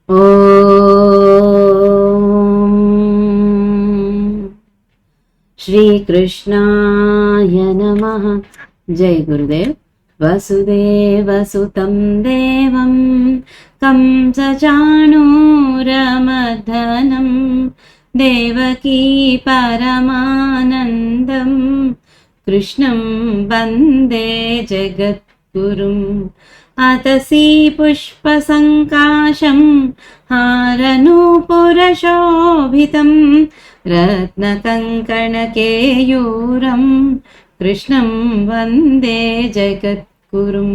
ఓం శ్రీకృష్ణాయ నమః. జై గురుదేవ్. వసుదేవసుతం దేవం కంసచాణూరమర్దనం దేవకీ పరమానందం కృష్ణం వందే జగద్గురుం. అతసీ పుష్పసంకాశం హారనూపురశోభితం రత్నకంకణకేయూరం కృష్ణం వందే జగద్గురుం.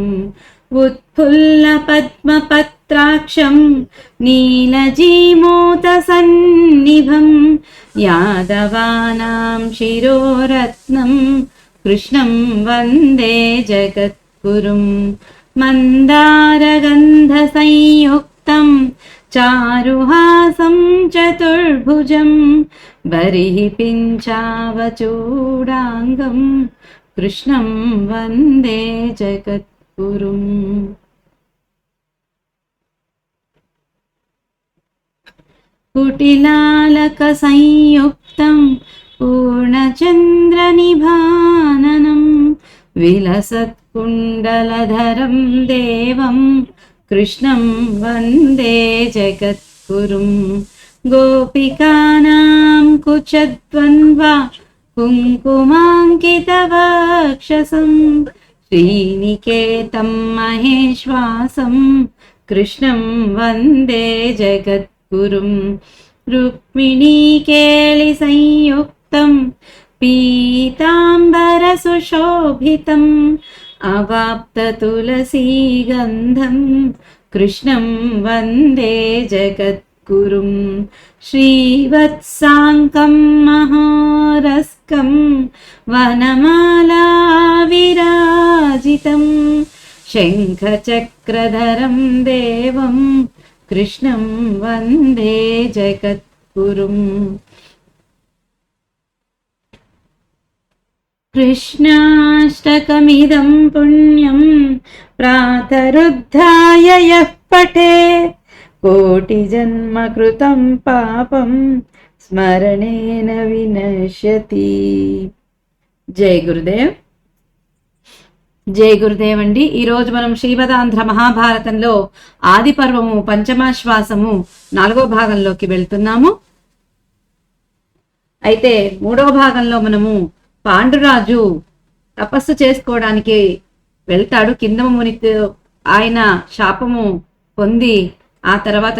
ఉత్ఫుల్లపద్మపత్రాక్షం నీలజీమూతసన్నిభం యాదవానాం శిరోరత్నం కృష్ణం వందే జగద్గురుం. మందారగంధసంయుక్తం చారుహాసం చతుర్భుజం బరిఃపించావచూడాంగం కృష్ణం వందే జగద్గురుం. కుటిలాలకసంయుక్తం పూర్ణచంద్రనిభాననం విలసత్కుండలధరం దేవం కృష్ణం వందే జగద్గురుం. గోపికానాం కుచద్వంద్వా కుంకుమాంకితవక్షసం శ్రీనికేతం మహేశ్వాసం కృష్ణం వందే జగద్గురుం. రుక్మిణీకేళి సంయుక్తం పీతాంబరసుశోభితం అవాప్తతులసీగంధం కృష్ణం వందే జగద్గురుం. శ్రీవత్సాంకం మహారస్కం వనమాలా విరాజితం శంఖచక్రధరం దేవం కృష్ణం వందే జగద్గురుం. కృష్ణాష్టకమిదం పుణ్యం ప్రాతరుద్ధాయ యః పఠేత్ కోటిజన్మ కృతం పాపం స్మరణేన వినశ్యతి. జై గురుదేవ్. జై గురుదేవ్ అండి. ఈరోజు మనం శ్రీమదాంధ్ర మహాభారతంలో ఆది పర్వము పంచమాశ్వాసము 4వ భాగంలోకి వెళ్తున్నాము. అయితే 3వ భాగంలో మనము పాండురాజు తపస్సు చేసుకోవడానికి వెళ్తాడు. కిందమునితో ఆయన శాపము పొంది ఆ తర్వాత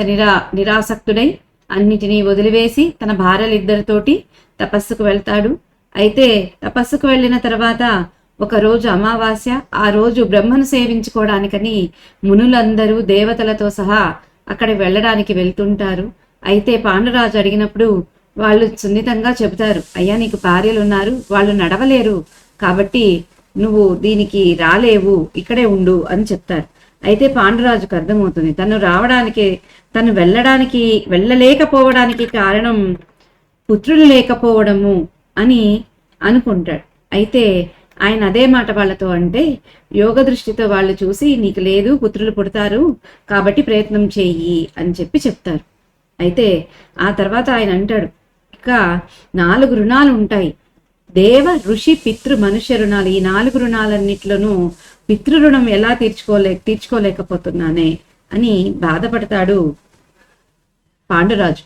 నిరాసక్తుడై అన్నిటినీ వదిలివేసి తన భార్యలిద్దరితోటి తపస్సుకు వెళ్తాడు. అయితే తపస్సుకు వెళ్ళిన తర్వాత ఒక రోజు అమావాస్య. ఆ రోజు బ్రహ్మను సేవించుకోవడానికని మునులందరూ దేవతలతో సహా అక్కడ వెళ్ళడానికి వెళ్తుంటారు. అయితే పాండురాజు అడిగినప్పుడు వాళ్ళు సున్నితంగా చెబుతారు, అయ్యా నీకు భార్యలు ఉన్నారు, వాళ్ళు నడవలేరు, కాబట్టి నువ్వు దీనికి రాలేవు, ఇక్కడే ఉండు అని చెప్తారు. అయితే పాండురాజుకు అర్థమవుతుంది తను వెళ్ళలేకపోవడానికి కారణం పుత్రులు లేకపోవడము అని అనుకుంటాడు. అయితే ఆయన అదే మాట వాళ్ళతో అంటే, యోగ దృష్టితో వాళ్ళు చూసి నీకు లేదు, పుత్రులు పుడతారు, కాబట్టి ప్రయత్నం చెయ్యి అని చెప్తారు. అయితే ఆ తర్వాత ఆయన అంటాడు, ఇక 4 రుణాలు ఉంటాయి, దేవ ఋషి పితృ మనుష్య రుణాలు. ఈ 4 రుణాలన్నిట్లోనూ పితృరుణం ఎలా తీర్చుకోలేకపోతున్నానే అని బాధపడతాడు పాండురాజు.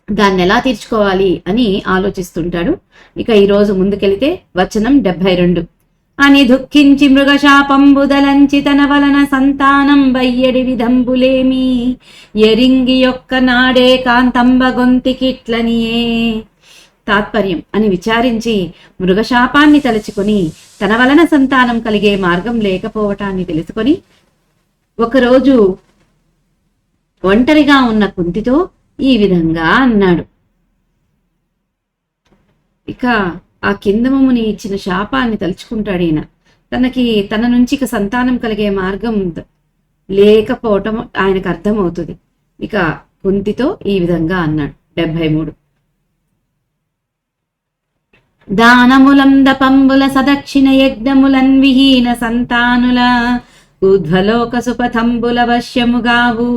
దాన్ని ఎలా తీర్చుకోవాలి అని ఆలోచిస్తుంటాడు. ఇక ఈరోజు ముందుకెళితే వచనం 72. అని దుఃఖించి మృగశాపంబుదలంచి తన వలన సంతానం బయ్యడి విధంబులేమి ఎరింగి యొక్క నాడే కాంతంబ గొంతికిట్లనియే. తాత్పర్యం అని విచారించి మృగశాపాన్ని తలుచుకొని తన వలన సంతానం కలిగే మార్గం లేకపోవటాన్ని తెలుసుకొని ఒకరోజు ఒంటరిగా ఉన్న కుంతితో ఈ విధంగా అన్నాడు. ఇక ఆ కిందముని ఇచ్చిన శాపాన్ని తలుచుకుంటాడు ఈయన. తన నుంచి ఇక సంతానం కలిగే మార్గం లేకపోవటం ఆయనకు అర్థమవుతుంది. ఇక కుంతితో ఈ విధంగా అన్నాడు. 73. దానములం దపంబుల సదక్షిణ యజ్ఞములన్ విహీన సంతానుల ఊర్ధ్వలోక సుపథంబుల వశ్యముగావు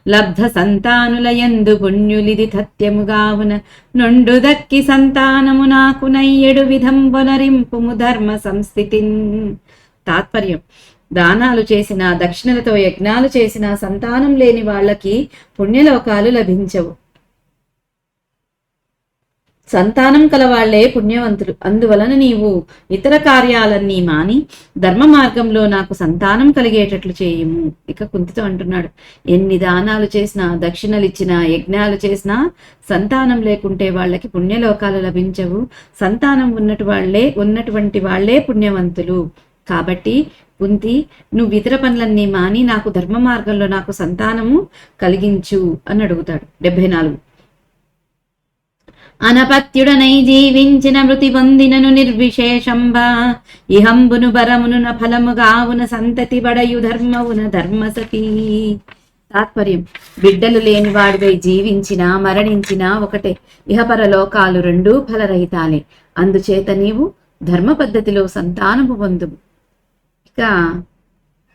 లబ్ధ సంతానులయందు పుణ్యులిది తథ్యముగావున నుండు దక్కి సంతానము నాకు నయ్యడు విధంబునరింపుము ధర్మ సంస్థితిన్. తాత్పర్యం: దానాలు చేసిన, దక్షిణలతో యజ్ఞాలు చేసిన సంతానం లేని వాళ్ళకి పుణ్యలోకాలు లభించవు. సంతానం కలవాళ్లే పుణ్యవంతులు. అందువలన నీవు ఇతర కార్యాలన్నీ మాని ధర్మ మార్గంలో నాకు సంతానం కలిగేటట్లు చేయుము. ఇక కుంతితో అంటున్నాడు, ఎన్ని దానాలు చేసినా, దక్షిణలిచ్చినా, యజ్ఞాలు చేసినా సంతానం లేకుంటే వాళ్ళకి పుణ్యలోకాలు లభించవు. సంతానం ఉన్నటువంటి వాళ్లే పుణ్యవంతులు. కాబట్టి కుంతి, నువ్వు ఇతర పనులన్నీ మాని నాకు ధర్మ మార్గంలో నాకు సంతానము కలిగించు అని అడుగుతాడు. 74. అనపత్యుడనై జీవించిన మృతి పొందినను నిర్విశేషంబ ఇహంబును బరమున ఫలముగావున సంతతి బడయు ధర్మవున ధర్మసతి. తాత్పర్యం: బిడ్డలు లేని వాడివై జీవించినా మరణించినా ఒకటే. ఇహపర లోకాలు రెండూ ఫలరహితాలే. అందుచేత నీవు ధర్మ పద్ధతిలో సంతానము పొందుము. ఇక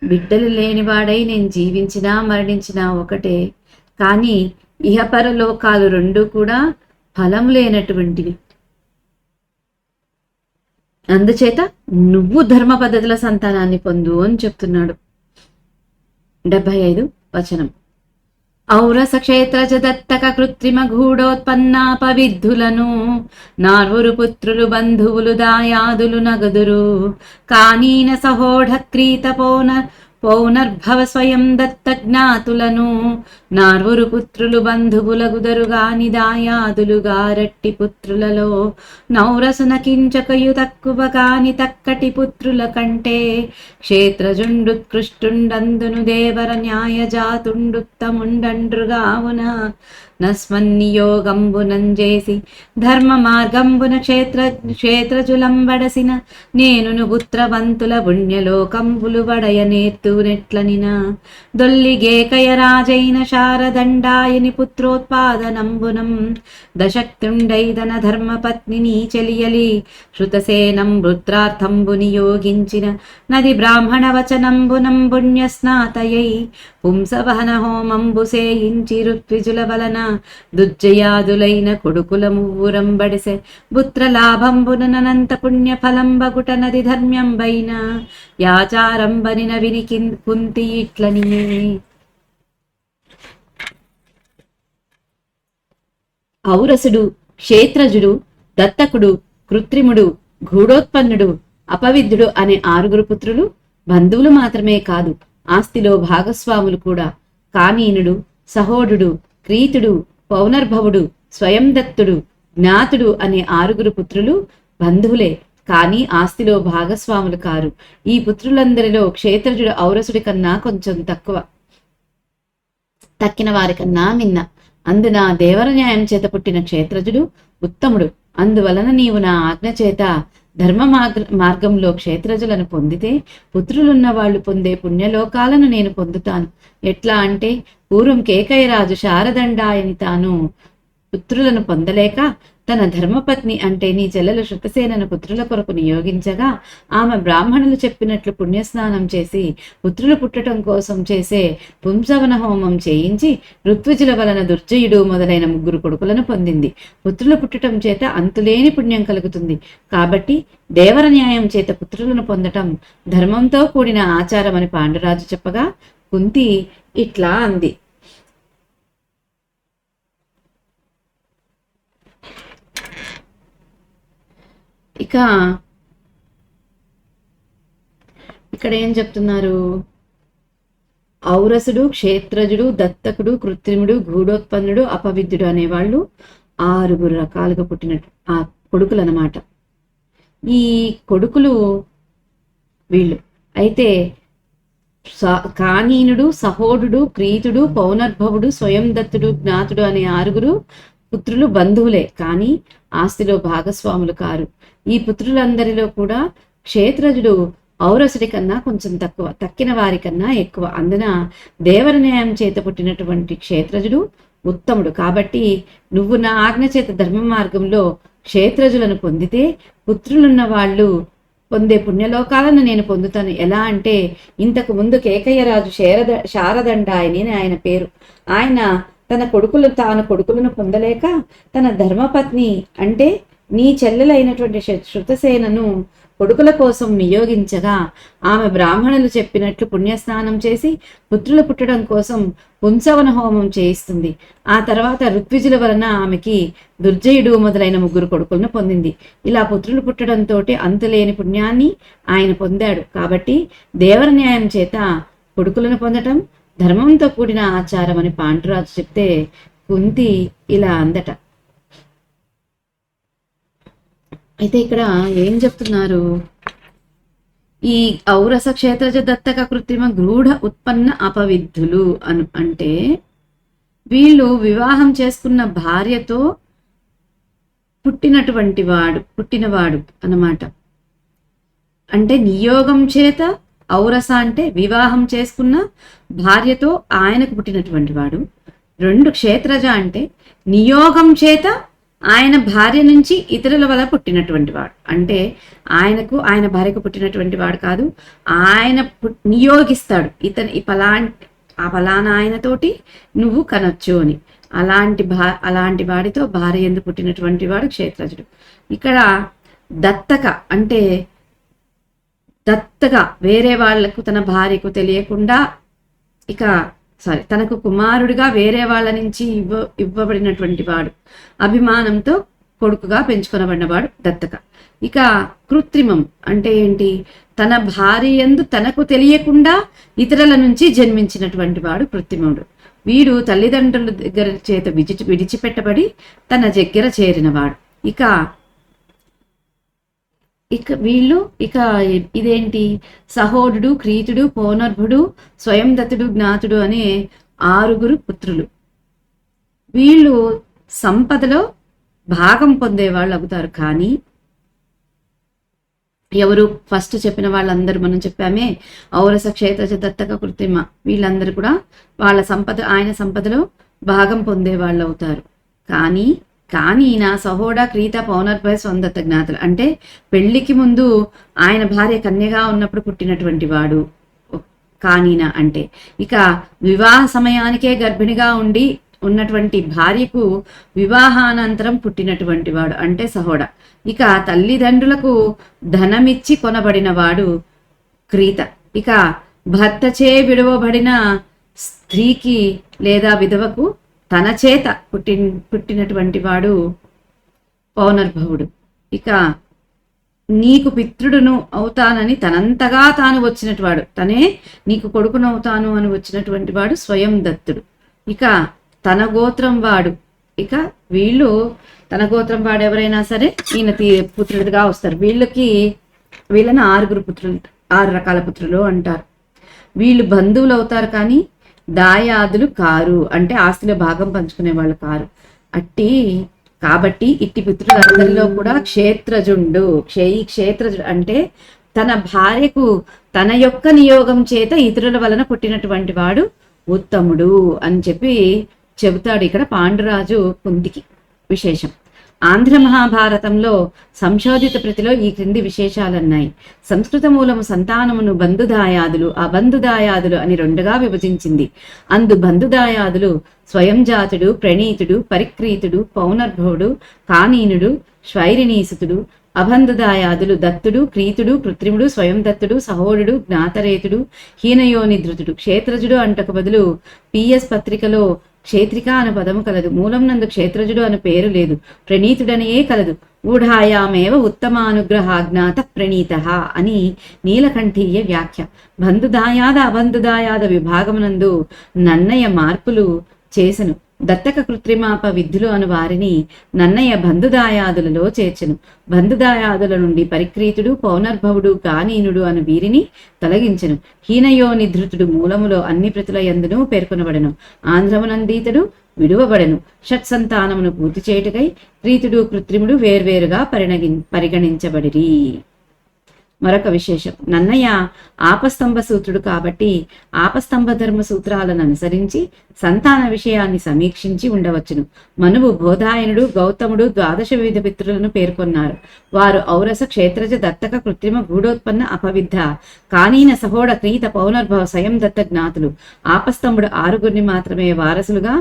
బిడ్డలు లేనివాడై నేను జీవించినా మరణించినా ఒకటే, కానీ ఇహపర లోకాలు రెండూ కూడా ఫలం లేనటువంటివి. అందుచేత నువ్వు ధర్మ పద్ధతుల సంతానాన్ని పొందు అని చెప్తున్నాడు. 75 వచనం. ఔరస క్షేత్రజ దత్తక కృత్రిమ గూఢోత్పన్నాపవిద్ధులను నార్వురు పుత్రులు బంధువులు దాయాదులు నగదురు కానీన సహోఢ క్రీత పౌనర్భవ స్వయం దత్త జ్ఞాతులను నార్వురు పుత్రులు బంధువులగుదరుగాని దాయాదులుగా రట్టి పుత్రులలో నౌరసున కించకయు తక్కువ కాని తక్కటి పుత్రుల కంటే క్షేత్రజుండుత్కృష్టుండందును దేవర న్యాయ జాతుండుత్తముండండ్రుగావున నస్మన్నియోగంబునంజేసి ధర్మ మార్గంబున క్షేత్రజులంబడసిన నేనును పుత్రవంతుల పుణ్యలోకంబులు వడయ నేర్తునెట్లనిన దొల్లిగేకయ రాజైన శారదండాయని పుత్రోత్పాదనంబునం దశక్తుండైదన ధర్మపత్నిని చెలియలి శృతసేనం వృత్రార్థంబు నియోగించిన నది బ్రాహ్మణ వచనంబునం పుణ్యస్నాతయై పుంసవహన హోమంబు సేయించి ఋత్విజుల వలన దుర్జయాదులైన కొడుకుల మువ్వురంబడిసె పుత్రలాభంబుననంత పుణ్య ఫలంబగుట నది ధర్మ్యంబైన యాచారంబనిన విని కుంతి ఇట్లనియే. ఔరసుడు, క్షేత్రజుడు, దత్తకుడు, కృత్రిముడు, గూఢోత్పన్నుడు, అపవిద్ధుడు అనే 6 పుత్రులు బంధువులు మాత్రమే కాదు, ఆస్తిలో భాగస్వాములు కూడా. కానీనుడు, సహోఢుడు, క్రీతుడు, పౌనర్భవుడు, స్వయం దత్తుడు, జ్ఞాతుడు అనే 6 పుత్రులు బంధువులే, కానీ ఆస్తిలో భాగస్వాములు కారు. ఈ పుత్రులందరిలో క్షేత్రజుడు ఔరసుడి కన్నా కొంచెం తక్కిన వారి కన్నా మిన్న. అందున దేవర న్యాయం చేత పుట్టిన క్షేత్రజుడు ఉత్తముడు. అందువలన నీవు నా ఆజ్ఞ చేత ధర్మ మార్గంలో క్షేత్రజులను పొందితే పుత్రులున్న వాళ్ళు పొందే పుణ్యలోకాలను నేను పొందుతాను. ఎట్లా అంటే, పూర్వం కేకయరాజు శారదండాయని తాను పుత్రులను పొందలేక తన ధర్మపత్ని అంటే నీ చెల్లెలు శృతసేనను పుత్రుల కొరకు నియోగించగా ఆమె బ్రాహ్మణులు చెప్పినట్లు పుణ్యస్నానం చేసి పుత్రులు పుట్టడం కోసం చేసే పుంసవన హోమం చేయించి ఋత్విజుల వలన దుర్జయుడు మొదలైన 3 కొడుకులను పొందింది. పుత్రులు పుట్టడం చేత అంతులేని పుణ్యం కలుగుతుంది. కాబట్టి దేవర న్యాయం చేత పుత్రులను పొందటం ధర్మంతో కూడిన ఆచారమని పాండురాజు చెప్పగా కుంతి ఇట్లా అంది. ఇక ఇక్కడ ఏం చెప్తున్నారు? ఔరసుడు, క్షేత్రజుడు, దత్తకుడు, కృత్రిముడు, గూఢోత్పన్నుడు, అపవిద్ధుడు అనేవాళ్ళు 6 రకాలుగా పుట్టిన ఆ కొడుకులు అన్నమాట. ఈ కొడుకులు వీళ్ళు అయితే కానీనుడు, సహోఢుడు, క్రీతుడు, పౌనర్భవుడు, స్వయం దత్తుడు, జ్ఞాతుడు అనే 6 పుత్రులు బంధువులే, కానీ ఆస్తిలో భాగస్వాములు కారు. ఈ పుత్రులందరిలో కూడా క్షేత్రజుడు ఔరసుడి కన్నా కొంచెం తక్కిన వారి కన్నా ఎక్కువ. అందున దేవర న్యాయం చేత పుట్టినటువంటి క్షేత్రజుడు ఉత్తముడు. కాబట్టి నువ్వు నా ఆజ్ఞ చేత ధర్మ మార్గంలో క్షేత్రజులను పొందితే పుత్రులున్న వాళ్ళు పొందే పుణ్యలోకాలను నేను పొందుతాను. ఎలా అంటే, ఇంతకు ముందు కేకయ్యరాజు శారదండాయని ఆయన పేరు. ఆయన తాను కొడుకులను పొందలేక తన ధర్మపత్ని అంటే నీ చెల్లెలైనటువంటి శృతసేనను కొడుకుల కోసం నియోగించగా, ఆమె బ్రాహ్మణులు చెప్పినట్లు పుణ్యస్నానం చేసి పుత్రులు పుట్టడం కోసం పుంసవన హోమం చేయిస్తుంది. ఆ తర్వాత ఋత్విజుల వలన ఆమెకి దుర్జయుడు మొదలైన 3 కొడుకులను పొందింది. ఇలా పుత్రులు పుట్టడంతో అంతులేని పుణ్యాన్ని ఆయన పొందాడు. కాబట్టి దేవర న్యాయం చేత కొడుకులను పొందటం ధర్మంతో కూడిన ఆచారం అని పాండురాజు చెప్తే, కుంతి ఇలా అందట. అయితే ఇక్కడ ఏం చెప్తున్నారు, ఈ ఔరస క్షేత్రజ దత్తక కృత్రిమ గూఢ ఉత్పన్న అపవిద్ధులు అంటే వీళ్ళు వివాహం చేసుకున్న భార్యతో పుట్టినవాడు అన్నమాట. అంటే నియోగం చేత, ఔరస అంటే వివాహం చేసుకున్న భార్యతో ఆయనకు పుట్టినటువంటి వాడు. 2 క్షేత్రజ అంటే నియోగం చేత ఆయన భార్య నుంచి ఇతరుల వల్ల పుట్టినటువంటి వాడు. అంటే ఆయన భార్యకు పుట్టినటువంటి వాడు కాదు, ఆయన నియోగిస్తాడు ఈ ఫలానా ఆయనతోటి నువ్వు కనొచ్చు అని. అలాంటి వాడితో భార్య ఎందుకు పుట్టినటువంటి వాడు క్షేత్రజుడు. ఇక్కడ దత్తక అంటే దత్తగా వేరే వాళ్లకు తన భార్యకు తెలియకుండా తనకు కుమారుడిగా వేరే వాళ్ళ నుంచి ఇవ్వబడినటువంటి వాడు, అభిమానంతో కొడుకుగా పెంచుకొనబడినవాడు దత్తక. ఇక కృత్రిమం అంటే ఏంటి, తన భార్య యందు తనకు తెలియకుండా ఇతరుల నుంచి జన్మించినటువంటి వాడు కృత్రిముడు. వీడు తల్లిదండ్రుల దగ్గర చేత విడిచిపెట్టబడి తన దగ్గర చేరినవాడు. వీళ్ళు ఇదేంటి, సహోడు, క్రీతుడు, పౌనర్భుడు, స్వయం దత్తుడు, జ్ఞాతుడు అనే 6 పుత్రులు. వీళ్ళు సంపదలో భాగం పొందేవాళ్ళు అవుతారు. కానీ ఎవరు ఫస్ట్ చెప్పిన వాళ్ళందరూ మనం చెప్పామే, ఔరస క్షేత్రజ దత్తక కృత్రిమ, వీళ్ళందరూ కూడా ఆయన సంపదలో భాగం పొందేవాళ్ళు అవుతారు. కానీ నా సహోడ, క్రీత, పౌనర్భయ, స్వందత్త జ్ఞాతులు అంటే పెళ్లికి ముందు ఆయన భార్య కన్యగా ఉన్నప్పుడు పుట్టినటువంటి వాడు కానీనా అంటే, వివాహ సమయానికే గర్భిణిగా ఉన్నటువంటి భార్యకు వివాహానంతరం పుట్టినటువంటి వాడు అంటే సహోడ. తల్లిదండ్రులకు ధనమిచ్చి కొనబడిన వాడు క్రీత. భర్తచే విడవబడిన స్త్రీకి లేదా విధవకు తన చేత పుట్టినటువంటి వాడు పౌనర్భవుడు. నీకు పితృడును అవుతానని తనంతగా తాను వచ్చినటువంటి వాడు, తనే నీకు కొడుకునవుతాను అని వచ్చినటువంటి వాడు స్వయం దత్తుడు. తన గోత్రం వాడు. వీళ్ళు తన గోత్రం వాడు ఎవరైనా సరే ఈయన పుత్రుడిగా వస్తారు. వీళ్ళని 6 రకాల పుత్రులు అంటారు. వీళ్ళు బంధువులు అవుతారు కానీ దాయాదులు కారు, అంటే ఆస్తిలో భాగం పంచుకునే వాళ్ళు కారు. కాబట్టి ఇట్టి పుత్రులందరిలో కూడా క్షేత్రజుండు. క్షేత్రజుడు అంటే తన భార్యకు తన యొక్క నియోగం చేత ఇతరుల వలన పుట్టినటువంటి వాడు ఉత్తముడు అని చెబుతాడు ఇక్కడ పాండురాజు కుంతికి. విశేషం, ఆంధ్ర మహాభారతంలో సంశోధిత ప్రతిలో ఈ క్రింది విశేషాలున్నాయి. సంస్కృత మూలము సంతానమును బంధుదాయాదులు, అబంధుదాయాదులు అని 2గా విభజించింది. అందు బంధుదాయాదులు స్వయంజాతుడు, ప్రణీతుడు, పరిక్రీతుడు, పౌనర్భవుడు, కానీనుడు, శ్వైరిణీసుతుడు. అబంధుదాయాదులు దత్తుడు, క్రీతుడు, కృత్రిముడు, స్వయం దత్తుడు, సహోడు, జ్ఞాతరేతుడు, హీనయోనిధృతుడు. క్షేత్రజుడు అంటకు బదులు పిఎస్ పత్రికలో క్షేత్రిక అను పదము కలదు. మూలం నందు క్షేత్రజుడు అను పేరు లేదు, ప్రణీతుడనియే కలదు. ఊఢాయామేవ ఉత్తమానుగ్రహాజ్ఞాత ప్రణీత అని నీలకంఠీయ వ్యాఖ్య. బంధుదాయాద అబంధుదాయాద విభాగమునందు నన్నయ్య మార్పులు చేసెను. దత్తక కృత్రిమాప విద్ధులు అను వారిని నన్నయ్య బంధుదాయాదులలో చేర్చెను. బంధుదాయాదుల నుండి పరిక్రీతుడు, పౌనర్భవుడు, గానీనుడు అను వీరిని తొలగించెను. హీనయోనిధృతుడు మూలములో అన్ని ప్రతుల యందును పేర్కొనబడెను. ఆంధ్రమునందీతడు విడువబడెను. షట్సంతానమును పూర్తి చేయుటకై క్రీతుడు, కృత్రిముడు వేర్వేరుగా పరిగణించబడిరి. మరొక విశేషం, నన్నయ్య ఆపస్తంభ సూత్రుడు కాబట్టి ఆపస్తంభ ధర్మ సూత్రాలను అనుసరించి సంతాన విషయాన్ని సమీక్షించి ఉండవచ్చును. మనువు బోధాయనుడు గౌతముడు ద్వాదశ వివిధ పితృలను పేర్కొన్నారు. వారు ఔరస క్షేత్రజ దత్తక కృత్రిమ గూఢోత్పన్న అపవిద్ధ కానీన సహోడ క్రీత పౌనర్భవ స్వయం దత్త జ్ఞాతులు. ఆపస్తంభుడు 6గురిని మాత్రమే వారసులుగా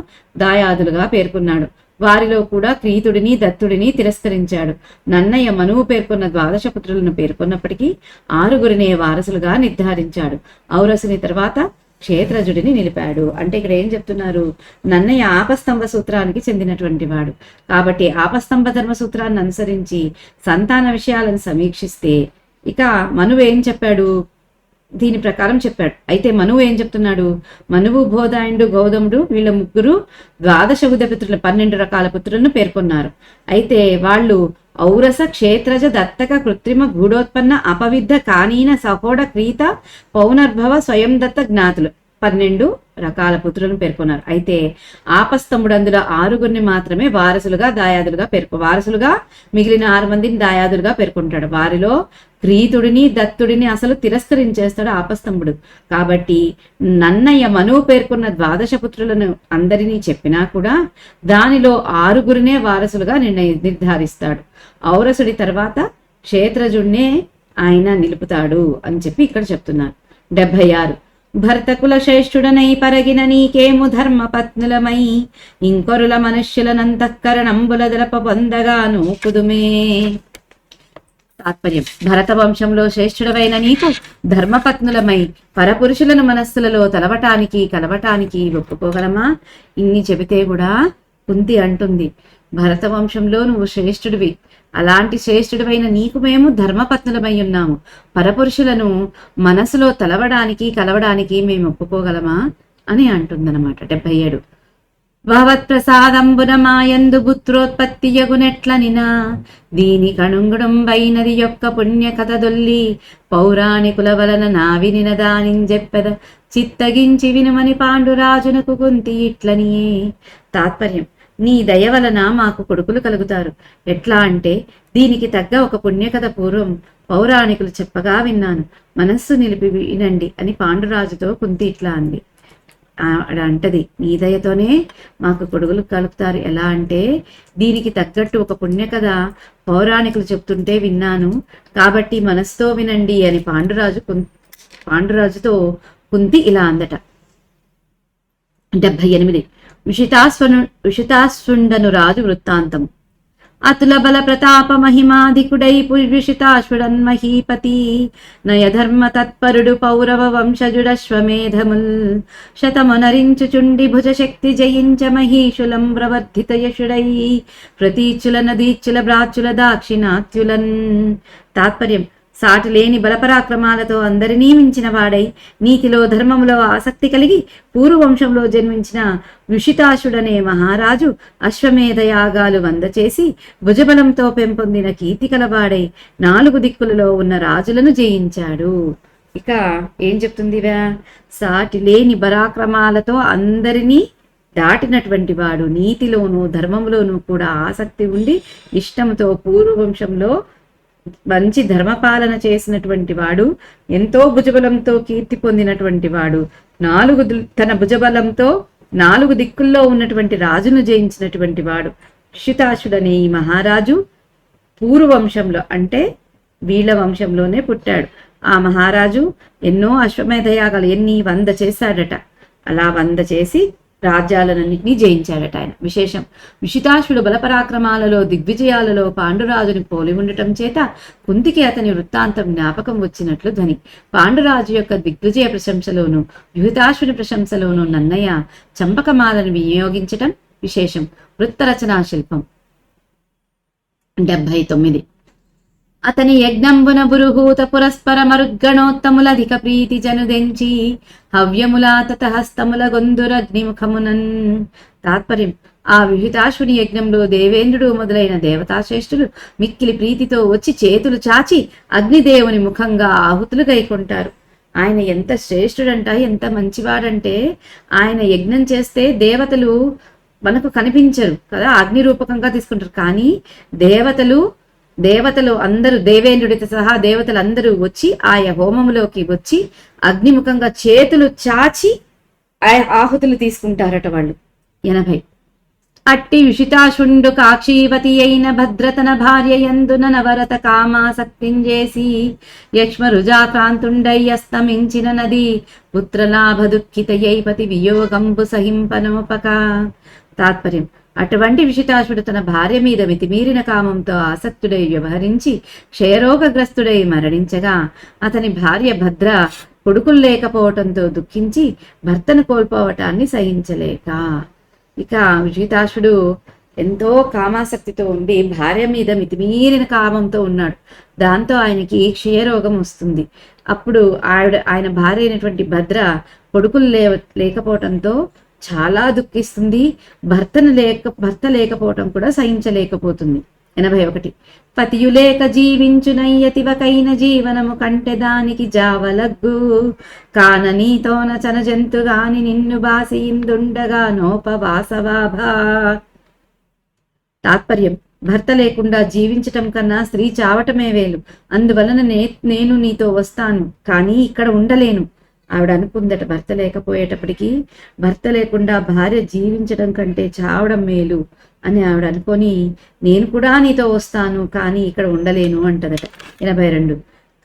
దాయాదులుగా పేర్కొన్నాడు. వారిలో కూడా క్రీతుడిని దత్తుడిని తిరస్కరించాడు. నన్నయ్య మనువు పేర్కొన్న ద్వాదశ పుత్రులను పేర్కొన్నప్పటికీ 6గురినే వారసులుగా నిర్ధారించాడు. ఔరసుని తర్వాత క్షేత్రజుడిని నిలిపాడు. అంటే ఇక్కడ ఏం చెప్తున్నారు, నన్నయ్య ఆపస్తంభ సూత్రానికి చెందినటువంటి వాడు కాబట్టి ఆపస్తంభ ధర్మ సూత్రాన్ని అనుసరించి సంతాన విషయాలను సమీక్షిస్తే, ఇక మనువు ఏం చెప్పాడు, దీని ప్రకారం చెప్పాడు. అయితే మనువు ఏం చెప్తున్నాడు, మనువు బోధాయనుడు గౌతముడు వీళ్ళ ముగ్గురు ద్వాదశ పుత్రులు 12 రకాల పుత్రులను పేర్కొన్నారు. అయితే వాళ్ళు ఔరస క్షేత్రజ దత్తక కృత్రిమ గూఢోత్పన్న అపవిద్ధ కానీన సహోడ క్రీత పౌనర్భవ స్వయం దత్త జ్ఞాతులు 12 రకాల పుత్రులను పేర్కొన్నారు. అయితే ఆపస్తంభుడు అందులో 6గురిని మాత్రమే వారసులుగా దాయాదులుగా వారసులుగా మిగిలిన 6 మందిని దాయాదులుగా పేర్కొంటాడు. వారిలో క్రీతుడిని దత్తుడిని అసలు తిరస్కరించేస్తాడు ఆపస్తంభుడు. కాబట్టి నన్నయ్య మనువు పేర్కొన్న ద్వాదశ పుత్రులను అందరినీ చెప్పినా కూడా దానిలో 6గురినే వారసులుగా నిర్ధారిస్తాడు. ఔరసుడి తర్వాత క్షేత్రజుడినే ఆయన నిలుపుతాడు అని చెప్పి ఇక్కడ చెప్తున్నారు. 76 భర్తకుల శ్రేష్ఠుడనై పరగిన నీకేము ధర్మ పత్నులమై ఇంకొరుల మనుష్యులనంతఃకరణంబుల దలప పొందగాను కుదుమే. తాత్పర్యం, భరత వంశంలో శ్రేష్ఠుడవైన నీకు ధర్మపత్నులమై పరపురుషులను మనస్సులలో కలవటానికి ఒప్పుకోగలమా? ఇన్ని చెబితే కూడా కుంతి అంటుంది, భరత వంశంలో నువ్వు శ్రేష్ఠుడివి, అలాంటి శ్రేష్ఠుడివైన నీకు మేము ధర్మపత్నులమై ఉన్నాము, పరపురుషులను మనసులో కలవడానికి మేము ఒప్పుకోగలమా అని అంటుందన్నమాట. 77 భవత్ప్రసాదంబున మాయందు పుత్రోత్పత్తి యగునెట్లనినా దీని కణుంగుడంబైనది యొక్క పుణ్య కథ దొల్లి పౌరాణికుల వలన నావినిన దానింజెప్పెద చిత్తగించి వినుమని పాండురాజునకు కుంతి ఇట్లనియే. తాత్పర్యం, నీ దయ వలన మాకు కొడుకులు కలుగుతారు. ఎట్లా అంటే, దీనికి తగ్గ ఒక పుణ్యకథ పూర్వం పౌరాణికులు చెప్పగా విన్నాను, మనస్సు నిలిపి వినండి అని పాండురాజుతో కుంతి ఇట్లా అంది. అంటది, నీ దయతోనే మాకు కొడుకులు కలుపుతారు. ఎలా అంటే, దీనికి తగ్గట్టు ఒక పుణ్యకథ పౌరాణికులు చెప్తుంటే విన్నాను కాబట్టి మనస్సుతో వినండి అని పాండురాజుతో కుంతి ఇలా అందట. 78 విషితాశ్వుండను రాజు వృత్తాంతము. అతుల బల ప్రతాప మహిమాధికుడై పురుషితాశ్వుడన్ మహీపతి నయధర్మ తత్పరుడు పౌరవ వంశజుడశ్వమేధముల్ శతమునరించుచుండి భుజ శక్తి జయించ మహీషులం ప్రవర్ధిత యశుడై ప్రతీచుల నదీచుల బ్రాచుల దాక్షిణాత్యులన్. తాత్పర్యం, సాటి లేని బలపరాక్రమాలతో అందరినీ మించిన వాడై నీతిలో ధర్మములో ఆసక్తి కలిగి పూర్వవంశంలో జన్మించిన విషితాశుడనే మహారాజు అశ్వమేధ యాగాలు 100 చేసి భుజబలంతో పెంపొందిన కీర్తి కలవాడై 4 దిక్కులలో ఉన్న రాజులను జయించాడు. ఇక ఏం చెప్తుందివా, సాటి లేని పరాక్రమాలతో అందరినీ దాటినటువంటి వాడు, నీతిలోనూ ధర్మంలోనూ కూడా ఆసక్తి ఉండి ఇష్టంతో పూర్వవంశంలో మంచి ధర్మపాలన చేసినటువంటి వాడు, ఎంతో భుజబలంతో కీర్తి పొందినటువంటి వాడు, తన భుజబలంతో 4 దిక్కుల్లో ఉన్నటువంటి రాజును జయించినటువంటి వాడు. క్షితాశుడనే ఈ మహారాజు పూర్వవంశంలో అంటే వీళ్ళ వంశంలోనే పుట్టాడు. ఆ మహారాజు ఎన్నో అశ్వమేధయాగాలు 100 చేశాడట. అలా 100 చేసి రాజ్యాలన్నింటినీ జయించాడట ఆయన. విశేషం, విషితాశ్వుడు బలపరాక్రమాలలో దిగ్విజయాలలో పాండురాజుని పోలి ఉండటం చేత కుంతికి అతని వృత్తాంతం జ్ఞాపకం వచ్చినట్లు ధ్వని. పాండురాజు యొక్క దిగ్విజయ ప్రశంసలోను విహితాశ్వుని ప్రశంసలోను నన్నయ్య చంపకమాలను వినియోగించటం విశేషం. వృత్తరచనా శిల్పం. 79 అతని యజ్ఞంబున బురుహూత పురస్పర మరుగ్గణోత్తములధిక ప్రీతి జనుదెంచి హవ్యములా తతహస్తముల గొందురగ్నిముఖమునన్. తాత్పర్యం, ఆ విహితాశ్వుని యజ్ఞంలో దేవేంద్రుడు మొదలైన దేవతాశ్రేష్ఠులు మిక్కిలి ప్రీతితో వచ్చి చేతులు చాచి అగ్నిదేవుని ముఖంగా ఆహుతులు గైకొంటారు. ఆయన ఎంత శ్రేష్ఠుడంట, ఎంత మంచివాడంటే, ఆయన యజ్ఞం చేస్తే దేవతలు మనకు కనిపించరు కదా, అగ్ని రూపకంగా తీసుకుంటారు. కానీ దేవతలు దేవతలు అందరూ, దేవేంద్రుడితో సహా దేవతలు అందరూ వచ్చి ఆయా హోమములోకి వచ్చి అగ్నిముఖంగా చేతులు చాచి ఆహుతులు తీసుకుంటారట వాళ్ళు. 80 అట్టి విషితాశుండు కాక్షీవతి అయిన భద్రతన భార్య యందున నవరత కామాసక్తింజేసి యక్ష్మరుజాక్రాంతుండై అస్తమించిన నది పుత్రలాభ దుఃఖితయై పతి వియోగంబు సహింపనోపక. తాత్పర్యం: అటువంటి విషితాశుడు తన భార్య మీద మితిమీరిన కామంతో ఆసక్తుడై వ్యవహరించి క్షయరోగగ్రస్తుడై మరణించగా అతని భార్య భద్ర కొడుకులు లేకపోవటంతో దుఃఖించి భర్తను కోల్పోవటాన్ని సహించలేక. ఇక విషితాశుడు ఎంతో కామాసక్తితో ఉండి భార్య మీద మితిమీరిన కామంతో ఉన్నాడు. దాంతో ఆయనకి క్షయరోగం వస్తుంది. అప్పుడు ఆయన భార్య అయినటువంటి భద్ర కొడుకులు లేకపోవటంతో చాలా దుఃఖిస్తుంది. భర్త లేకపోవటం కూడా సహించలేకపోతుంది. 81 పతియులేక జీవించునయ్యతివకైన జీవనము కంటే దానికి జావలగ్గు కాన నీతోన చన జంతుగాని నిన్ను బాసి ఇందుండగా నోపవాసవాభా. తాత్పర్యం: భర్త లేకుండా జీవించటం కన్నా స్త్రీ చావటమే వేలు. అందువలన నేను నీతో వస్తాను, కానీ ఇక్కడ ఉండలేను. ఆవిడ అనుకుందట, భర్త లేకపోయేటప్పటికీ భర్త లేకుండా భార్య జీవించడం కంటే చావడం మేలు అని ఆవిడ అనుకొని, నేను కూడా నీతో వస్తాను కానీ ఇక్కడ ఉండలేను అంటదట. 82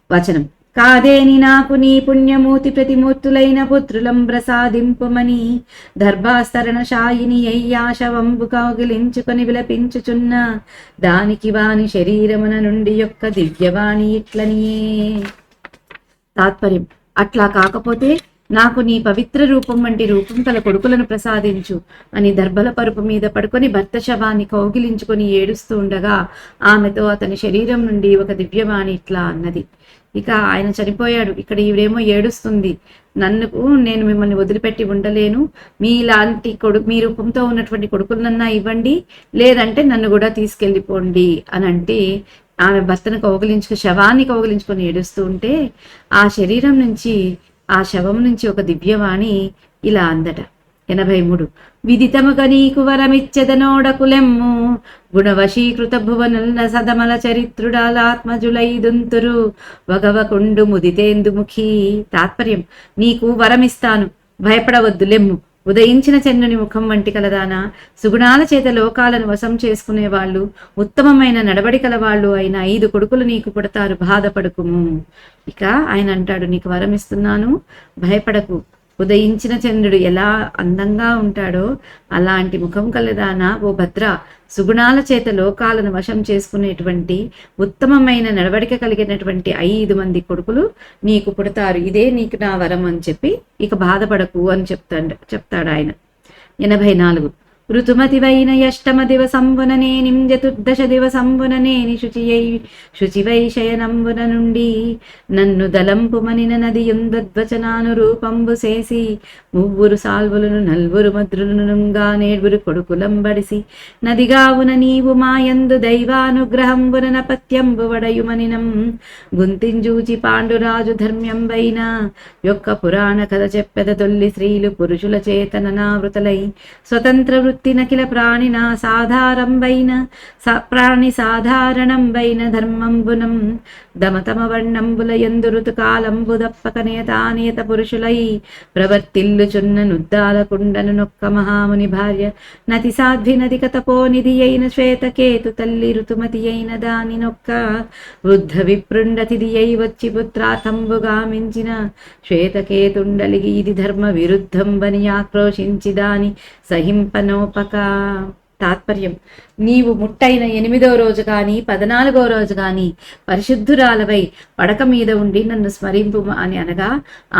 వచనం: కాదేని నాకు నీ పుణ్యమూర్తి ప్రతిమూర్తులైన పుత్రులం ప్రసాదింపుమని దర్భాస్తరణ శాయిని అయ్యాశవంబు కౌగిలించుకొని విలపించుచున్న దానికి వాని శరీరమున నుండి యొక్క దివ్యవాణి ఇట్లనియే. తాత్పర్యం: అట్లా కాకపోతే నాకు నీ పవిత్ర రూపం వంటి రూపం కల కొడుకులను ప్రసాదించు అని దర్భల పరుపు మీద పడుకొని భర్త శవాన్ని కౌగిలించుకొని ఏడుస్తూ ఉండగా ఆమెతో అతని శరీరం నుండి ఒక దివ్యవాణి ఇట్లా అన్నది. ఇక ఆయన చనిపోయాడు, ఇక్కడ ఈవిడేమో ఏడుస్తుంది, నేను మిమ్మల్ని వదిలిపెట్టి ఉండలేను, మీ రూపంతో ఉన్నటువంటి కొడుకులనన్నా ఇవ్వండి, లేదంటే నన్ను కూడా తీసుకెళ్ళిపోండి అని అంటే ఆమె భర్తను శవాన్ని కౌగిలించుకొని ఏడుస్తూ ఉంటే ఆ శవం నుంచి ఒక దివ్యవాణి ఇలా అందట. 83 విదితముగ నీకు వరమిచ్చెదనోడకులెమ్ము గుణవశీకృత భువనుల సదమల చరిత్రుడాలాత్మజులైదుంతురు వగవకుండు ముదితేందుముఖి. తాత్పర్యం: నీకు వరమిస్తాను, భయపడవద్దు, లెమ్ము. ఉదయించిన చంద్రుని ముఖం వంటి కలదానా, సుగుణాల చేత లోకాలను వశం చేసుకునేవాళ్ళు, ఉత్తమమైన నడవడికల వాళ్ళు అయిన 5 కొడుకులు నీకు పుడతారు, బాధపడుకుము. ఇక ఆయన అంటాడు, నీకు వరం ఇస్తున్నాను, భయపడకు. ఉదయించిన చంద్రుడు ఎలా అందంగా ఉంటాడో అలాంటి ముఖం కలదానా ఓ భద్ర, సుగుణాల చేత లోకాలను వశం చేసుకునేటువంటి ఉత్తమమైన నడవడిక కలిగినటువంటి 5 మంది కొడుకులు నీకు పుడతారు, ఇదే నీకు నా వరం అని చెప్పి ఇక బాధపడకు అని చెప్తాడు ఆయన. 84 ఋతుమతివైన యష్టమ దివసంబుననేనిం చతుర్దశ దివసంబుననేని శుచివై శయనంబున నుండి నన్ను దలంపుమనిన నదియుందద్వచనానురూపంబు చేసి 3 సాల్వులను 4 మద్రులునుగా 7 కొడుకులంబడిసి నదిగావున నీవు మాయందు దైవానుగ్రహంబున నపత్యంబు వడయుమనినం గుంతింజూచి పాండురాజు ధర్మ్యంబైన యొక్క పురాణ కథ చెప్పెద తొల్లి స్త్రీలు పురుషుల చేతననావృతలై స్వతంత్ర వృత్తినకిల ప్రాణినా సాధారంబైన ప్రాణి సాధారణంబైన ధర్మంబునం దమతమ వర్ణంబుల యందు ఋతుకాలంబు దప్పక నియతానియత పురుషులై ప్రవర్తిల్లుచున్న నుద్దాలకుండను నొక్క మహాముని భార్య నతి సాధ్వి నదిక తపోనిధి అయిన శ్వేతకేతు తల్లి ఋతుమతి అయిన దాని నొక్క వృద్ధ విప్రుండతిది అయి వచ్చి పుత్రాతంబుగా మించిన శ్వేతకేతుండలిగి ఇది ధర్మ విరుద్ధంబని ఆక్రోశించి దాని సహింపనోపక. తాత్పర్యం: నీవు ముట్టైన 8వ రోజు కానీ 14వ రోజు కానీ పరిశుద్ధురాలవై పడక మీద ఉండి నన్ను స్మరింపు అని అనగా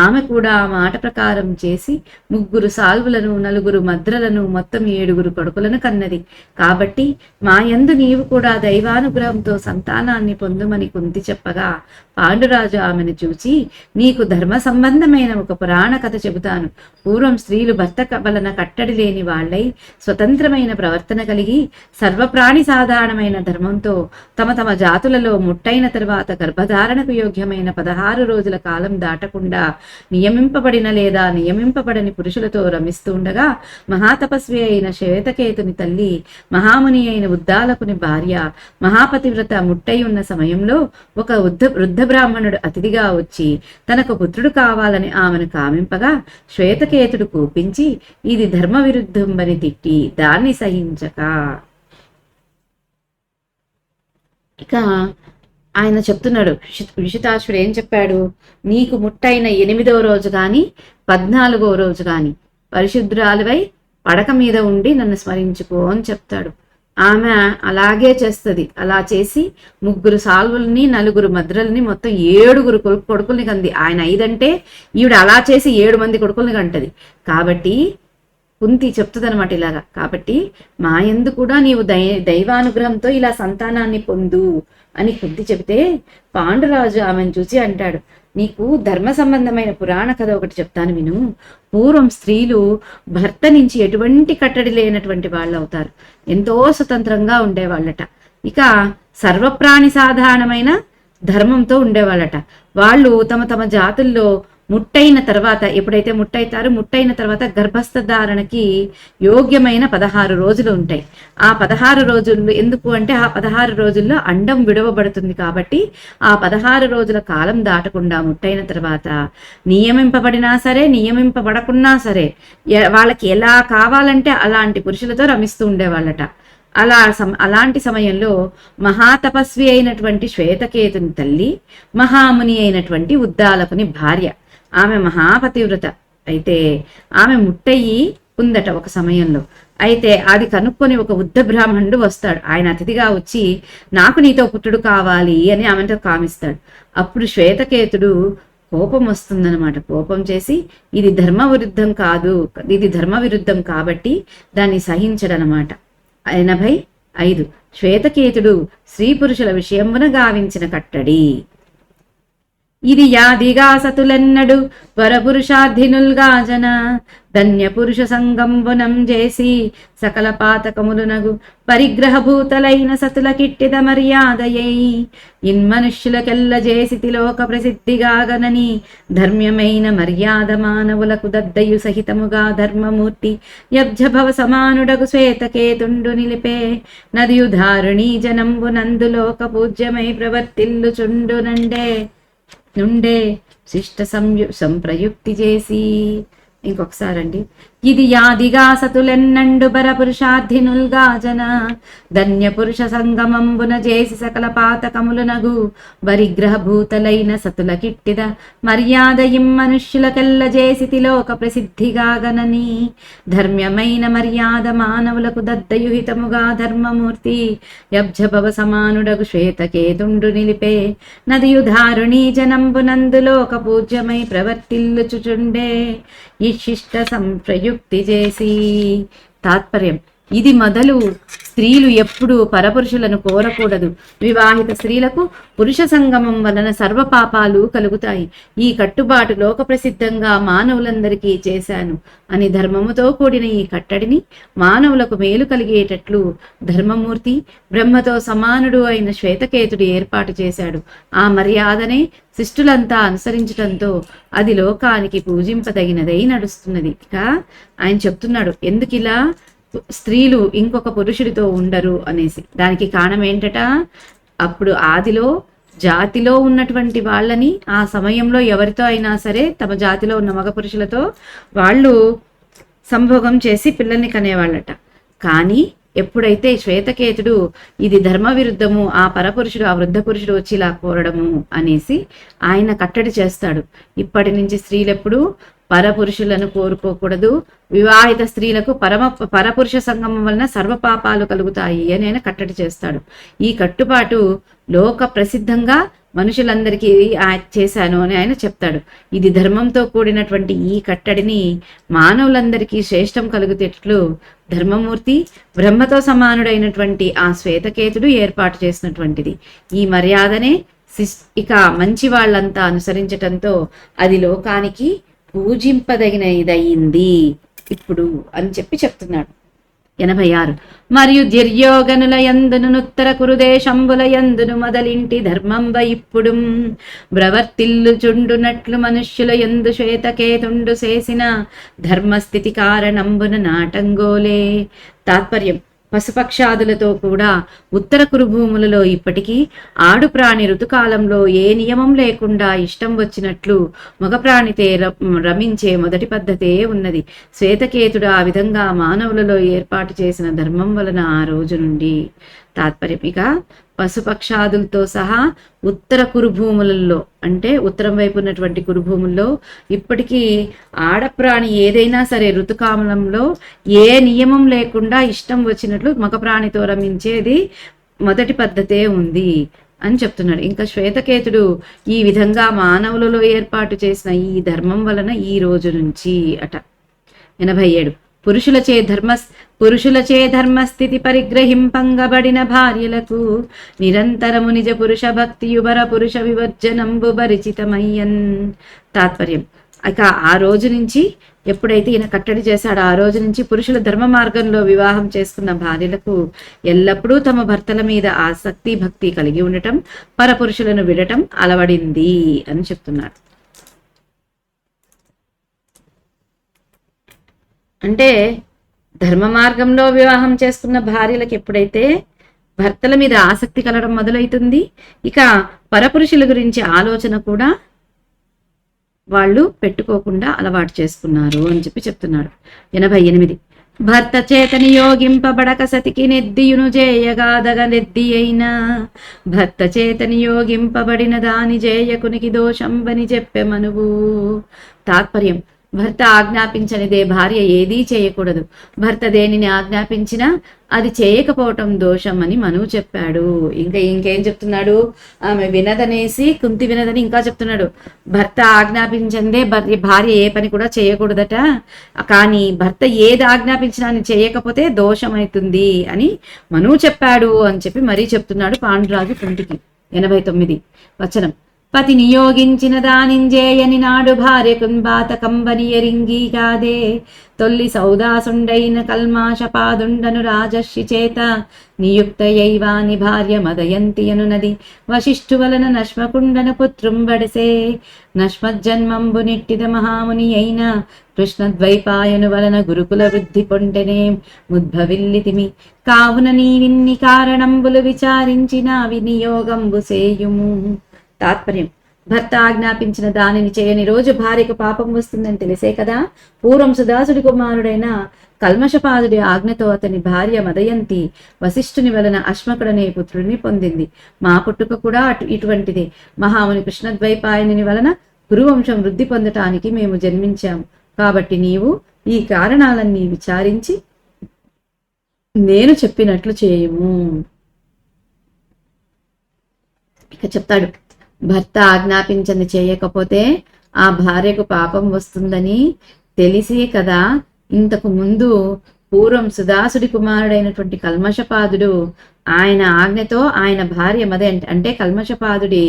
ఆమె కూడా ఆ మాట ప్రకారం చేసి 3 సాల్వులను 4 మద్రలను మొత్తం 7 కొడుకులను కన్నది. కాబట్టి మాయందు నీవు కూడా దైవానుగ్రహంతో సంతానాన్ని పొందుమని కుంతి చెప్పగా పాండురాజు ఆమెను చూచి, నీకు ధర్మ సంబంధమైన ఒక పురాణ కథ చెబుతాను. పూర్వం స్త్రీలు భర్త వలన కట్టడి లేని వాళ్లై స్వతంత్రమైన ప్రవర్తన ప్రవర్తన కలిగి సర్వప్రాణి సాధారణమైన ధర్మంతో తమ తమ జాతులలో ముట్టైన తరువాత గర్భధారణకు యోగ్యమైన 16 రోజుల కాలం దాటకుండా నియమింపబడిన లేదా నియమింపబడని పురుషులతో రమిస్తూ ఉండగా మహాతపస్వి అయిన శ్వేతకేతుని తల్లి మహాముని అయిన ఉద్దాలకుని భార్య మహాపతివ్రత ముట్టై ఉన్న సమయంలో ఒక వృద్ధ బ్రాహ్మణుడు అతిథిగా వచ్చి తనకు పుత్రుడు కావాలని ఆమెను కామింపగా శ్వేతకేతుడు కోపించి ఇది ధర్మ విరుద్ధంబని తిట్టి దాన్ని సహించక ఇక ఆయన చెప్తున్నాడు, విషితాశ్వరుడు ఏం చెప్పాడు, నీకు ముట్టైన 8వ రోజు గాని 14వ రోజు గాని పరిశుద్ధాలువై పడక మీద ఉండి నన్ను స్మరించుకో అని చెప్తాడు. ఆమె అలాగే చేస్తుంది. అలా చేసి 3 సాల్వుల్ని 4 మద్రల్ని మొత్తం 7 కొడుకుల్ని కంది. ఆయన 5 అంటే ఈవిడ అలా చేసి 7 మంది కొడుకుల్ని కంటది. కాబట్టి కుంతి చెప్తుంది అనమాట ఇలాగా, కాబట్టి మా యందు కూడా నీవు దైవానుగ్రహంతో ఇలా సంతానాన్ని పొందు అని కుంతి చెబితే పాండురాజు ఆమెను చూసి అంటాడు, నీకు ధర్మ సంబంధమైన పురాణ కథ ఒకటి చెప్తాను విను. పూర్వం స్త్రీలు భర్త నుంచి ఎటువంటి కట్టడి లేనటువంటి వాళ్ళు అవుతారు. ఎంతో స్వతంత్రంగా ఉండేవాళ్ళట. ఇక సర్వప్రాణి సాధారణమైన ధర్మంతో ఉండేవాళ్ళట. వాళ్ళు తమ తమ జాతుల్లో ముట్టైన తర్వాత, ఎప్పుడైతే ముట్టైన తర్వాత గర్భస్థ ధారణకి యోగ్యమైన 16 రోజులు ఉంటాయి. ఆ 16 రోజులు ఎందుకు అంటే ఆ 16 రోజుల్లో అండం విడవబడుతుంది. కాబట్టి ఆ 16 రోజుల కాలం దాటకుండా ముట్టైన తర్వాత నియమింపబడినా సరే నియమింపబడకున్నా సరే వాళ్ళకి ఎలా కావాలంటే అలాంటి పురుషులతో రమిస్తూ ఉండేవాళ్ళట. అలాంటి సమయంలో మహాతపస్వి అయినటువంటి శ్వేతకేతుని తల్లి మహాముని అయినటువంటి ఉద్దాలకుని భార్య, ఆమె మహాపతివ్రత అయితే ఆమె ముట్టయి ఉందట ఒక సమయంలో. అయితే అది కనుక్కొని ఒక వృద్ధ బ్రాహ్మణుడు వస్తాడు. ఆయన అతిథిగా వచ్చి నాకు నీతో పుత్రుడు కావాలి అని ఆమెతో కామిస్తాడు. అప్పుడు శ్వేతకేతుడు కోపం వస్తుందన్నమాట. కోపం చేసి ఇది ధర్మ విరుద్ధం కాదు, ఇది ధర్మ విరుద్ధం కాబట్టి దాన్ని సహించడనమాట. 85 శ్వేతకేతుడు స్త్రీ పురుషుల విషయమున గావించిన కట్టడి. ఇది యాదిగా సతులెన్నడు వరపురుషార్థినుల్గాజన ధన్య పురుష సంగంబునం చేసి సకల పాతకములునగు పరిగ్రహభూతలైన సతుల కిట్టిద మర్యాదయై ఇన్మనుష్యులకెల్ల చేసితి లోక ప్రసిద్ధిగాగనని ధర్మ్యమైన మర్యాద మానవులకు దద్దయు సహితముగా ధర్మమూర్తి యబ్జభవ సమానుడగు శ్వేతకేతుండు నిలిపే నదియు ధారుణీ జనంబు నందులోక పూజ్యమై నుండే శిష్ట సంప్రయుక్తి చేసి. ఇంకొకసారండి. ఇది యాదిగా సతులెన్నండు బరపురుషార్థినుల్గాజన ధన్య పురుష సంగమంబున చేసి సకల పాతకములునగు వరిగ్రహ భూతలైన సతుల కిట్టిద మర్యాద మనుష్యులకెల్ల చేసితి లోక ప్రసిద్ధిగాగనని ధర్మ్యమైన మర్యాద మానవులకు దద్దయుహితముగా ధర్మమూర్తి యబ్జభవ సమానుడగు శ్వేతకేతుండు నిలిపే నదియు ధారుణీ జనంబునందు లోక పూజ్యమై ప్రవర్తిల్లుచుచుండే ఈ శిష్ట సంప్రయుక్తి చేసి. తాత్పర్యం, ఇది మొదలు స్త్రీలు ఎప్పుడూ పరపురుషులను కోరకూడదు. వివాహిత స్త్రీలకు పురుష సంగమం వలన సర్వపాపాలు కలుగుతాయి. ఈ కట్టుబాటు లోక ప్రసిద్ధంగా మానవులందరికీ చేశాను అని ధర్మముతో కూడిన ఈ కట్టడిని మానవులకు మేలు కలిగేటట్లు ధర్మమూర్తి బ్రహ్మతో సమానుడు అయిన శ్వేతకేతుడు ఏర్పాటు చేశాడు. ఆ మర్యాదనే శిష్టులంతా అనుసరించటంతో అది లోకానికి పూజింపదగినదై నడుస్తున్నది. ఇక ఆయన చెప్తున్నాడు ఎందుకిలా స్త్రీలు ఇంకొక పురుషుడితో ఉండరు అనేసి. దానికి కారణం ఏంటట, అప్పుడు ఆదిలో జాతిలో ఉన్నటువంటి వాళ్ళని ఆ సమయంలో ఎవరితో అయినా సరే తమ జాతిలో ఉన్న మగ పురుషులతో వాళ్ళు సంభోగం చేసి పిల్లల్ని కనేవాళ్ళట. కానీ ఎప్పుడైతే శ్వేతకేతుడు ఇది ధర్మ విరుద్ధము, ఆ పరపురుషుడు ఆ వృద్ధ పురుషుడు వచ్చి ఇలా కోరడము అనేసి ఆయన కట్టడి చేస్తాడు. ఇప్పటి నుంచి స్త్రీలు ఎప్పుడు పరపురుషులను కోరుకోకూడదు. వివాహిత స్త్రీలకు పరపురుష సంగమం వలన సర్వపాపాలు కలుగుతాయి అని ఆయన కట్టడి చేస్తాడు. ఈ కట్టుబాటు లోక ప్రసిద్ధంగా మనుషులందరికీ చేశాను అని ఆయన చెప్తాడు. ఇది ధర్మంతో కూడినటువంటి ఈ కట్టడిని మానవులందరికీ శ్రేష్టం కలుగుతేట్లు ధర్మమూర్తి బ్రహ్మతో సమానుడైనటువంటి ఆ శ్వేతకేతుడు ఏర్పాటు చేసినటువంటిది. ఈ మర్యాదనే ఇక మంచి వాళ్ళంతా అనుసరించటంతో అది లోకానికి పూజింపదగినదయింది ఇప్పుడు అని చెప్తున్నాడు. 86. మరియు దిర్యోగనుల యందును నుత్తర కురుదేశంబుల యందును మొదలింటి ధర్మంబ ఇప్పుడు బ్రవర్తిల్లు చుండునట్లు మనుష్యుల యందు శ్వేతకేతుండు చేసిన ధర్మస్థితి కారణంబున నాటంగోలే. తాత్పర్యం: పశుపక్షాదులతో కూడా ఉత్తర కురుభూములలో ఇప్పటికీ ఆడు ప్రాణి ఋతుకాలంలో ఏ నియమం లేకుండా ఇష్టం వచ్చినట్లు మగ ప్రాణితే రమించే మొదటి పద్ధతే ఉన్నది. శ్వేతకేతుడు ఆ విధంగా మానవులలో ఏర్పాటు చేసిన ధర్మం వలన ఆ రోజు నుండి. తాత్పర్యం: ఇక పశుపక్షాదులతో సహా ఉత్తర కురుభూములలో, అంటే ఉత్తరం వైపు ఉన్నటువంటి కురుభూముల్లో ఇప్పటికీ ఆడప్రాణి ఏదైనా సరే ఋతుకాలంలో ఏ నియమం లేకుండా ఇష్టం వచ్చినట్లు మగ ప్రాణితో రమించేది మొదటి పద్ధతే ఉంది అని చెప్తున్నాడు. ఇంకా శ్వేతకేతుడు ఈ విధంగా మానవులలో ఏర్పాటు చేసిన ఈ ధర్మం వలన ఈ రోజు నుంచి అట. 87. పురుషులచే ధర్మస్థితి పరిగ్రహింపంగబడిన భార్యలకు నిరంతరము నిజ పురుష భక్తియుబర పురుష వివర్జనంబు పరిచితమయ్యన్. తాత్పర్యం: ఇక ఆ రోజు నుంచి, ఎప్పుడైతే ఈయన కట్టడి చేశాడో ఆ రోజు నుంచి పురుషుల ధర్మ మార్గంలో వివాహం చేసుకున్న భార్యలకు ఎల్లప్పుడూ తమ భర్తల మీద ఆసక్తి భక్తి కలిగి ఉండటం, పరపురుషులను విడటం అలవడింది అని చెప్తున్నాడు. అంటే ధర్మ మార్గంలో వివాహం చేసుకున్న భార్యలకు ఎప్పుడైతే భర్తల మీద ఆసక్తి కలగడం మొదలవుతుంది, ఇక పరపురుషుల గురించి ఆలోచన కూడా వాళ్ళు పెట్టుకోకుండా అలవాటు చేసుకున్నారు అని చెప్తున్నాడు. 88. భర్త చేత నియోగింపబడక సతికి నెద్దియును జేయగాదగ నెద్ది అయినా భర్త చేత నియోగింపబడిన దాని జేయకునికి దోషంబని చెప్పె మనువు. తాత్పర్యం: భర్త ఆజ్ఞాపించనిదే భార్య ఏదీ చేయకూడదు. భర్త దేనిని ఆజ్ఞాపించినా అది చేయకపోవటం దోషం అని మనువు చెప్పాడు. ఇంకేం చెప్తున్నాడు? ఆమె వినదనేసి కుంతి వినదని ఇంకా చెప్తున్నాడు. భర్త ఆజ్ఞాపించందే భార్య ఏ పని కూడా చేయకూడదట. కానీ భర్త ఏది ఆజ్ఞాపించినా అని చేయకపోతే దోషం అవుతుంది అని మనువు చెప్పాడు అని చెప్పి మరీ చెప్తున్నాడు పాండురాజు కుంతికి. 89. వచనం: పతి నియోగించిన దానింజేయని నాడు భార్యకుంబాత కంబనియరింగి కాదే తొల్లి సౌదాసుండైన కల్మాషపాదుండను రాజర్షి చేత నియుక్తయైవాని భార్య మదయంతి అనునది వశిష్ఠు వలన నశ్మకుండను పుత్రుంబడిసే నశ్మజ్జన్మంబు నిట్టిద మహాముని అయిన కృష్ణద్వైపాయను వలన గురుకుల వృద్ధి పొంటెనే ముద్భవిల్లితిమి కావున నీవిన్ని కారణంబులు విచారించిన వినియోగంబు సేయుము. తాత్పర్యం: భర్త ఆజ్ఞాపించిన దానిని చేయని రోజు భార్యకు పాపం వస్తుందని తెలిసే కదా పూర్వం సుదాసుడి కుమారుడైన కల్మషపాదుడి ఆజ్ఞతో అతని భార్య మదయంతి వశిష్ఠుని వలన అశ్మకుడనే పుత్రుడిని పొందింది. మా పుట్టుక కూడా ఇటువంటిదే. మహాముని కృష్ణద్వైపాయని వలన గురువంశం వృద్ధి పొందటానికి మేము జన్మించాము. కాబట్టి నీవు ఈ కారణాలన్నీ విచారించి నేను చెప్పినట్లు చేయము. ఇక చెప్తాడు: భర్త ఆజ్ఞాపించని చేయకపోతే ఆ భార్యకు పాపం వస్తుందని తెలిసే కదా ఇంతకు ముందు పూర్వం సుదాసుడి కుమారుడైనటువంటి కల్మషపాదుడు ఆయన ఆజ్ఞతో ఆయన భార్య అంటే కల్మషపాదుడి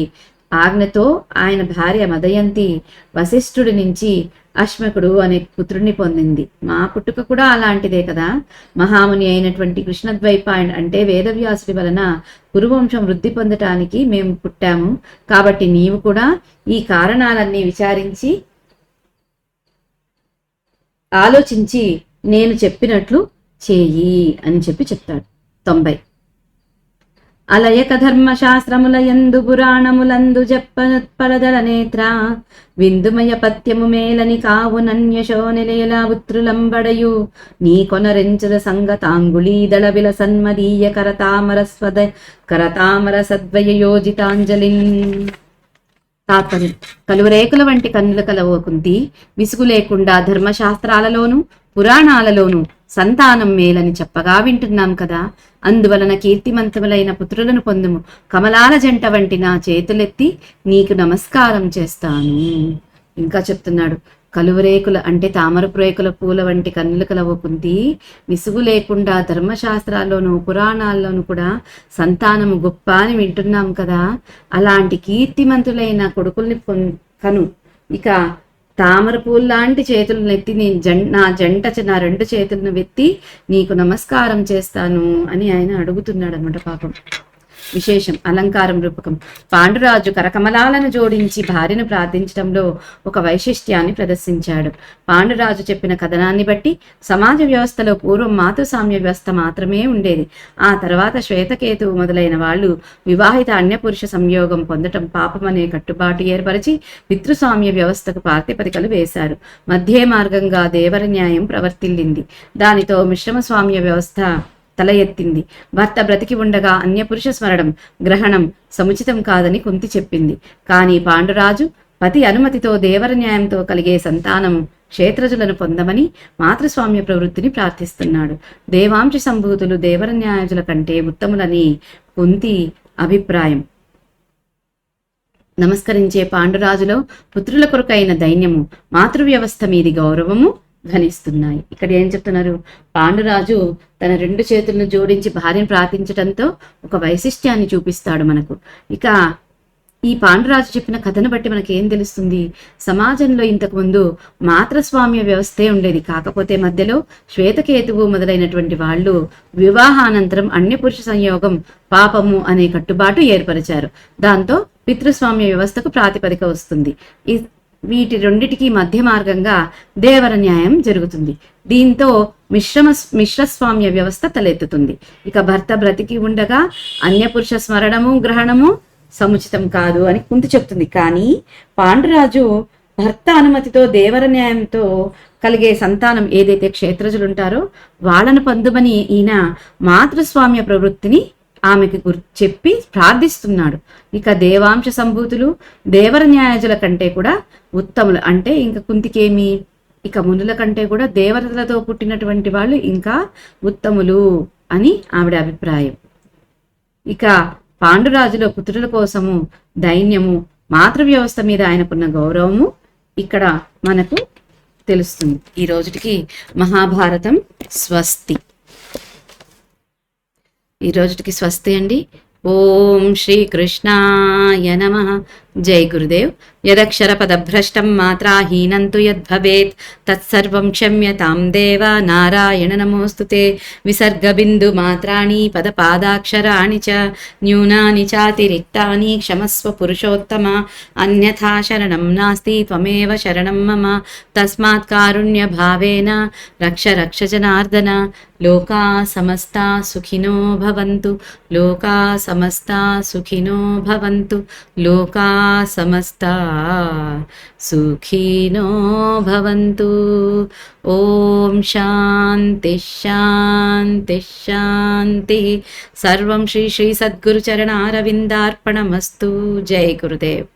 ఆజ్ఞతో ఆయన భార్య మదయంతి వశిష్ఠుడి నుంచి అశ్మకుడు అనే పుత్రుడిని పొందింది. మా పుట్టుక కూడా అలాంటిదే కదా. మహాముని అయినటువంటి కృష్ణద్వైపాయన్ అంటే వేదవ్యాసుడి వలన కురువంశం వృద్ధి పొందటానికి మేము పుట్టాము. కాబట్టి నీవు కూడా ఈ కారణాలన్నీ విచారించి ఆలోచించి నేను చెప్పినట్లు చేయి అని చెప్తాడు. 90. అలయక ధర్మశాస్త్రముల యందు పురాణములందు చెప్పనుత్పలదల నేత్ర విందుమయ పత్యము మేలని కావునన్యశో నిలయల ఉత్రులంబడయు నీ కొనరెంచుల సంగతాంగుళీదళ విల సన్మదీయ కరతామర సద్వయ యోజితాంజలిన్. తాత్పర్యం: కలువరేకుల వంటి కన్నుల కలవ కుంతి విసుగు లేకుండా ధర్మశాస్త్రాలలోనూ పురాణాలలోనూ సంతానం మేలని చెప్పగా వింటున్నాం కదా. అందువలన కీర్తిమంతములైన పుత్రులను పొందుము. కమలాల జంట వంటి నా చేతులెత్తి నీకు నమస్కారం చేస్తాను. ఇంకా చెప్తున్నాడు: కలువరేకుల అంటే తామరపు రేకుల పూల వంటి కన్నుల కలవ కుంతి విసుగు లేకుండా ధర్మశాస్త్రాల్లోనూ పురాణాల్లోనూ కూడా సంతానము గొప్ప అని వింటున్నాం కదా. అలాంటి కీర్తిమంతులైన కొడుకుల్ని కను. ఇక తామర పూల్లాంటి చేతులను ఎత్తి నా రెండు చేతులను వెత్తి నీకు నమస్కారం చేస్తాను అని ఆయన అడుగుతున్నాడు అనమాట. పాపం విశేషం అలంకారం రూపకం. పాండురాజు కరకమలాలను జోడించి భార్యను ప్రార్థించడంలో ఒక వైశిష్ట్యాన్ని ప్రదర్శించాడు. పాండురాజు చెప్పిన కథనాన్ని బట్టి సమాజ వ్యవస్థలో పూర్వం మాతృసామ్య వ్యవస్థ మాత్రమే ఉండేది. ఆ తర్వాత శ్వేతకేతువు మొదలైన వాళ్ళు వివాహిత అన్యపురుష సంయోగం పొందటం పాపమనే కట్టుబాటు ఏర్పరిచి పితృస్వామ్య వ్యవస్థకు ప్రాతిపదికలు వేశారు. మధ్య మార్గంగా దేవర న్యాయం ప్రవర్తిల్లింది. దానితో మిశ్రమ స్వామ్య వ్యవస్థ తల ఎత్తింది. భర్త బ్రతికి ఉండగా అన్యపురుష స్మరణం గ్రహణం సముచితం కాదని కుంతి చెప్పింది. కానీ పాండురాజు పతి అనుమతితో దేవర న్యాయంతో కలిగే సంతానం క్షేత్రజులను పొందమని మాతృస్వామ్య ప్రవృత్తిని ప్రార్థిస్తున్నాడు. దేవాంశ సంభూతులు దేవర న్యాయజుల కంటే ఉత్తములని కుంతి అభిప్రాయం. నమస్కరించే పాండురాజులో పుత్రుల కొరకైన దైన్యము, మాతృవ్యవస్థ మీది గౌరవము ఘనిస్తున్నాయి. ఇక్కడ ఏం చెప్తున్నారు? పాండురాజు తన రెండు చేతులను జోడించి భార్యను ప్రార్థించడంతో ఒక వైశిష్ట్యాన్ని చూపిస్తాడు మనకు. ఇక ఈ పాండురాజు చెప్పిన కథను బట్టి మనకి ఏం తెలుస్తుంది? సమాజంలో ఇంతకుముందు మాతృస్వామ్య వ్యవస్థే ఉండేది. కాకపోతే మధ్యలో శ్వేతకేతువు మొదలైనటువంటి వాళ్ళు వివాహానంతరం అన్యపురుష సంయోగం పాపము అనే కట్టుబాటు ఏర్పరిచారు. దాంతో పితృస్వామ్య వ్యవస్థకు ప్రాతిపదిక వస్తుంది. వీటి రెండిటికి మధ్య మార్గంగా దేవర న్యాయం జరుగుతుంది. దీంతో మిశ్రస్వామ్య వ్యవస్థ తలెత్తుతుంది. ఇక భర్త బ్రతికి ఉండగా అన్యపురుష స్మరణము గ్రహణము సముచితం కాదు అని కుంతి చెప్తుంది. కానీ పాండురాజు భర్త అనుమతితో దేవర న్యాయంతో కలిగే సంతానం ఏదైతే క్షేత్రజులు ఉంటారో వాళ్ళను పొందుమని ఈయన మాతృస్వామ్య ప్రవృత్తిని ఆమెకి చెప్పి ప్రార్థిస్తున్నాడు. ఇక దేవాంశ సంభూతులు దేవర న్యాయజుల కంటే కూడా ఉత్తములు. అంటే ఇంకా కుంతికేమి, ఇక మునుల కంటే కూడా దేవతలతో పుట్టినటువంటి వాళ్ళు ఇంకా ఉత్తములు అని ఆవిడ అభిప్రాయం. ఇక పాండురాజులో పుత్రుల కోసము దైన్యము, మాతృవ్యవస్థ మీద ఆయనకున్న గౌరవము ఇక్కడ మనకు తెలుస్తుంది. ఈ రోజుటికి మహాభారతం స్వస్తి. ఈ రోజుటికి స్వస్తి అండి. ఓం శ్రీకృష్ణాయ నమః. జై గురుదేవ్. యదక్షర పదభ్రష్టం మాత్రాహీనం తు యద్భవేత్ తత్సర్వం క్షమ్యతాం దేవ నారాయణ నమోస్తుతే. విసర్గ బిందు మాత్రాణి పదపాదాక్షరాణి చ న్యూనాని చాతిరిక్తాని క్షమస్వ పురుషోత్తమ. అన్యథా శరణం నాస్తి త్వమేవ శరణం మమ. తస్మాత్ కారుణ్య భావేన రక్ష రక్ష జనార్దన. లోకా సమస్తా సుఖినో భవంతు. లోకా సమస్తా సుఖినో భవంతు. లోకా సమస్తా సుఖినో భవంతు. ఓం శాంతి శాంతి శాంతి. సర్వం శ్రీ శ్రీ సద్గురు చరణారవిందార్పణమస్తు. జై గురుదేవ్.